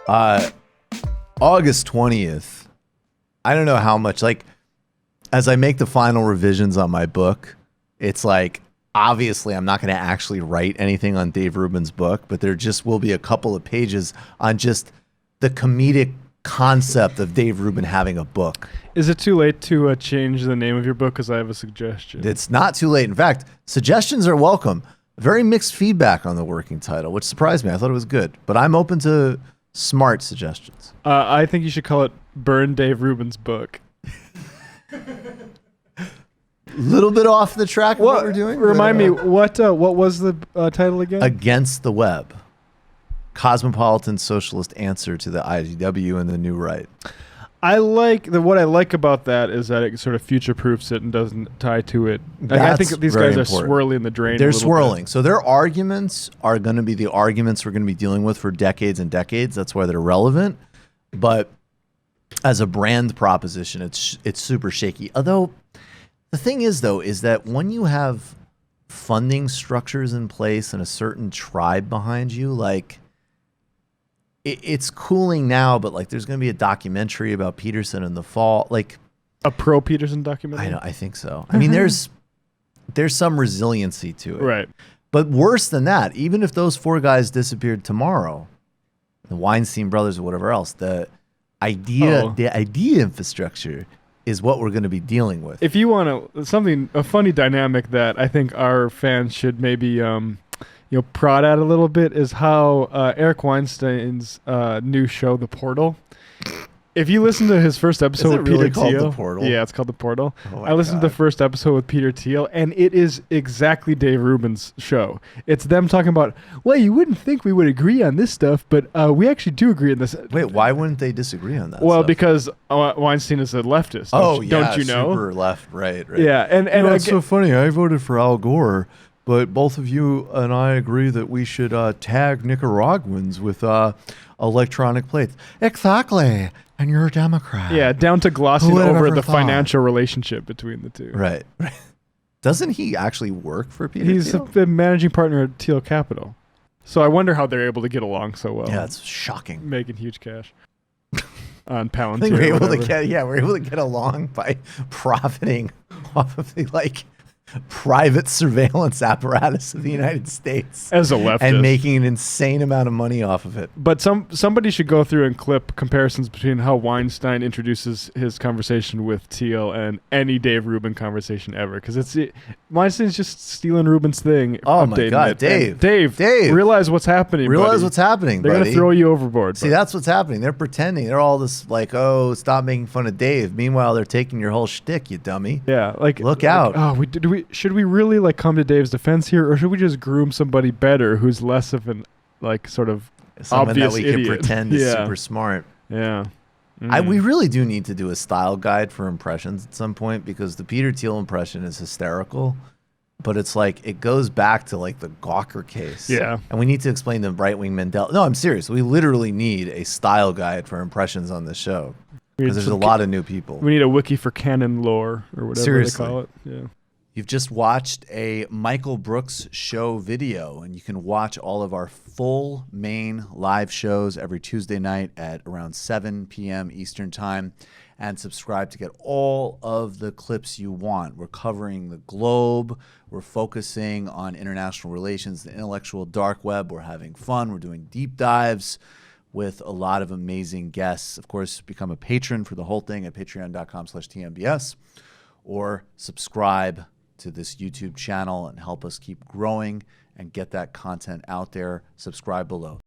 Uh, August 20th. I don't know how much, like, as I make the final revisions on my book, it's like, obviously I'm not going to actually write anything on Dave Rubin's book, but there just will be a couple of pages on just the comedic concept of Dave Rubin having a book. Is it too late to change the name of your book? Because I have a suggestion. It's not too late. In fact, suggestions are welcome. Very mixed feedback on the working title, which surprised me. I thought it was good, but I'm open to smart suggestions. I think you should call it Burn Dave Rubin's Book. Little bit off the track of what we're doing. Remind me, what was the title again? Against the Web. Cosmopolitan Socialist Answer to the IDW and the New Right. What I like about that is that it sort of future-proofs it and doesn't tie to it. Like, I think these guys are swirling the drain. They're swirling. So their arguments are going to be the arguments we're going to be dealing with for decades and decades. That's why they're relevant. But as a brand proposition, it's super shaky. Although the thing is, though, is that when you have funding structures in place and a certain tribe behind you, like, it's cooling now, but like there's going to be a documentary about Peterson in the fall, like a pro Peterson documentary. I know, I think so. I mean, there's some resiliency to it, right? But worse than that, even if those four guys disappeared tomorrow, the Weinstein brothers or whatever else, the idea infrastructure is what we're going to be dealing with. If you want a funny dynamic that I think our fans should maybe prod at a little bit is how Eric Weinstein's new show, The Portal. If you listen to his first episode with Peter Thiel, The Portal? Yeah, it's called The Portal. Oh I listened to the first episode with Peter Thiel, and it is exactly Dave Rubin's show. It's them talking about, well, you wouldn't think we would agree on this stuff, but we actually do agree on this. Wait, why wouldn't they disagree on that? Well, stuff? Because Weinstein is a leftist. Don't you know? Super left, right. Yeah, and it's so funny. I voted for Al Gore. But both of you and I agree that we should tag Nicaraguans with electronic plates. Exactly. And you're a Democrat. Yeah, down to glossing over the financial relationship between the two. Right. Doesn't he actually work for Peter He's Thiel? the managing partner at Thiel Capital. So I wonder how they're able to get along so well. Yeah, it's shocking. Making huge cash on Palantir. I think we're able to get along by profiting off of the private surveillance apparatus of the United States as a leftist and making an insane amount of money off of it. But somebody should go through and clip comparisons between how Weinstein introduces his conversation with Thiel and any Dave Rubin conversation ever, because Weinstein's just stealing Rubin's thing. Oh my God, Dave, realize what's happening. Realize what's happening. They're gonna throw you overboard. See, that's what's happening. They're pretending. They're all this like, oh, stop making fun of Dave. Meanwhile, they're taking your whole shtick, you dummy. Yeah, look out. Oh, should we really come to Dave's defense here, or should we just groom somebody better who's less of an sort of someone obvious that we idiot? can pretend is super smart? Yeah. We really do need to do a style guide for impressions at some point, because the Peter Thiel impression is hysterical, but it's it goes back to the Gawker case. Yeah. And we need to explain the right-wing Mandela. No, I'm serious. We literally need a style guide for impressions on this show, because there's a lot of new people. We need a wiki for canon lore or whatever Seriously. they call it. Yeah. You've just watched a Michael Brooks show video, and you can watch all of our full main live shows every Tuesday night at around 7 p.m. Eastern Time, and subscribe to get all of the clips you want. We're covering the globe. We're focusing on international relations, the intellectual dark web. We're having fun. We're doing deep dives with a lot of amazing guests. Of course, become a patron for the whole thing at patreon.com/TMBS, or subscribe to this YouTube channel and help us keep growing and get that content out there. Subscribe below.